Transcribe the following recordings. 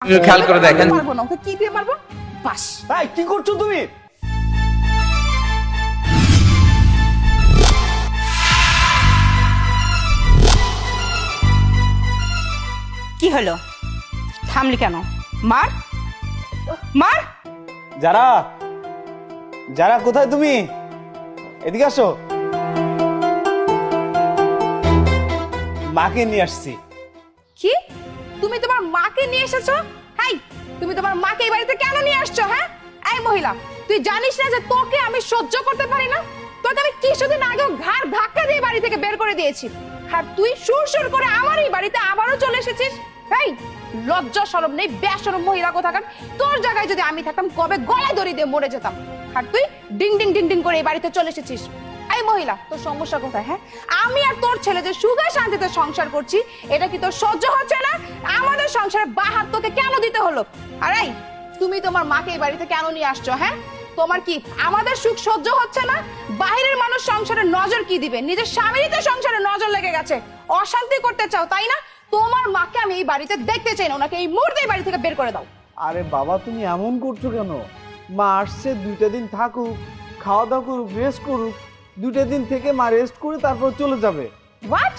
খেয়াল করে দেখেন। মারবো না, ওকে কি দিয়ে মারবো? বাস। এই কি করছো তুমি? কি হলো? থামলি কেন? মার মার। যারা যারা কোথায় তুমি? এদিকে আসো। মাকে নিয়ে আসছি। কি? তুমি তোমার মাকে নিয়ে এসেছো? হাই, তুমি তোমার মাকে এই বাড়িতে কেন নিয়ে আসছো? হ্যাঁ, এই মহিলা, তুই জানিস না যে তোকে আমি সহ্য করতে পারি না? তোকে আমি কিছুদিন আগেও ঘাড় ধাক্কা দিয়ে বাড়ি থেকে বের করে দিয়েছি, আর তুই সুর করে আমার এই বাড়িতে আবারও চলে এসেছিস। এই লজ্জা শরম নেই, বেশরম মহিলা কোথাকার। তোর জায়গায় যদি আমি থাকতাম কবে গলায় দড়ি দিয়ে মরে যেতাম, আর তুই ডিং ডিং ডিং ডিং করে এই বাড়িতে চলে এসেছিস। এই মহিলা, তোর সমস্যা কোথায়? হ্যাঁ, আমি আর তোর ছেলে যে সুখে শান্তিতে সংসার করছি, এটা কি তোর সহ্য হচ্ছে না? আমাদের সংসারে বাহাত তোকে কেন দিতে হলো? আর এই, তুমি তোমার মাকে এই বাড়িতে কেন নিয়ে আসছো? হ্যাঁ, তোমার কি আমাদের সুখ সহ্য হচ্ছে না? বাইরের মানুষ সংসারে নজর কি দিবে? নিজের স্বামীরই তো সংসারে নজর লেগে গেছে। অশান্তি করতে চাও, তাই না? তোমার মাকে আমি এই বাড়িতে দেখতে চাই না, ওনাকে এই মুহূর্তে এই বাড়ি থেকে বের করে দাও। আরে বাবা, তুমি এমন করছো কেন? মা আসছে, 2টা দিন থাকুক, খাওয়া দাওয়া করুক, রেস্ট করুক। 2টা দিন থেকে মা রেস্ট করে তারপর চলে যাবে। হোয়াট?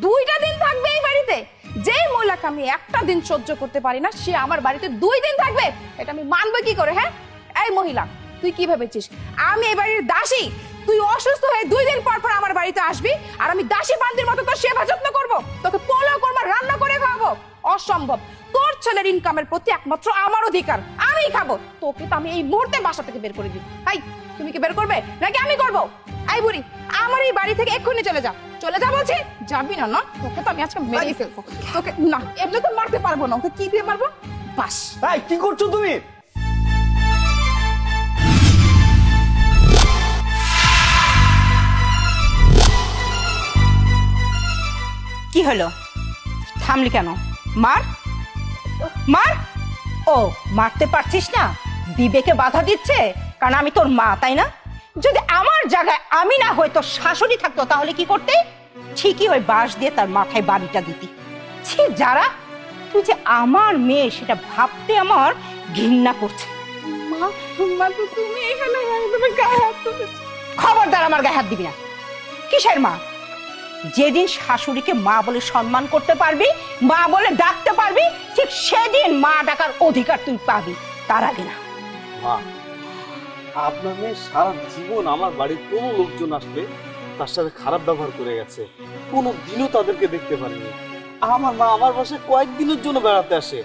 2টা দিন থাকবে এই বাড়িতে? যে মহিলাকে আমি একটা দিন সহ্য করতে পারি না, সে আমার বাড়িতে 2 দিন থাকবে? এটা আমি মানবো কি করে? হ্যাঁ, এই মহিলা, তুই কি ভেবেছিস আমি এই বাড়ির দাসী? তুই অসুস্থ হয়ে 2 দিন পর পর আমার বাড়িতে আসবি, আর আমি দাসী বান্দির মতো তোর সেবা যত্ন করবো, তোকে পোলাও করবো, রান্না করে খাওয়াবো? অসম্ভব। তোর ছেলের ইনকামের প্রতি একমাত্র আমার অধিকার, আমিই খাবো। তোকে তো আমি এই মুহূর্তে বাসা থেকে বের করে দিব। হাই, তুমি কি বের করবে নাকি আমি করবো? এই বুড়ি, আমার এই বাড়ি থেকে এক্ষুনি চলে যা। চলে যা বলছি। যাবি না? না, তোকে তো আমি আজকে মেরেই ফেলবো। তোকে না, এমনি তো মারতে পারবো না, ওকে কি দিয়ে মারবো? বাস। এই কি করছো তুমি? কি হলো? থামলি কেন? মার মার। ও, মারতে পারছিস না? বিবেকে বাধা দিচ্ছে কারণ আমি তোর মা, তাই না? যদি আমার জায়গায় আমি না হই তোর শাশুড়ি থাকতো, তাহলে কি করতে? ঠিকই ওই বাঁশ দিয়ে তার মাথায় বাড়িটা দিতি। ছি, যারা তুই যে আমার মেয়ে সেটা ভাবতে আমার ঘৃণা করছে। মা, মা, তো তুমি এখানে একদম গায়ে হাত তুলেছ। খবরদার আমার গায়ে হাত দিবি না। কিসের মা? যেদিন শাশুড়িকে মা বলে সম্মান করতে পারবি, মা বলে ডাকতে পারবি, ঠিক সেদিন মা ডাকার অধিকার তুই পাবি, তার আগে না। মা, আপনার মেয়ে সারা জীবন আমার বাড়ির কোনো লোকজন আসলে তার সাথে খারাপ ব্যবহার করে গেছে, কোনো দিনও তাদেরকে দেখতে পারিনি। আমার মা আমার বাসায় কয়েকদিনের জন্য বেড়াতে আসে,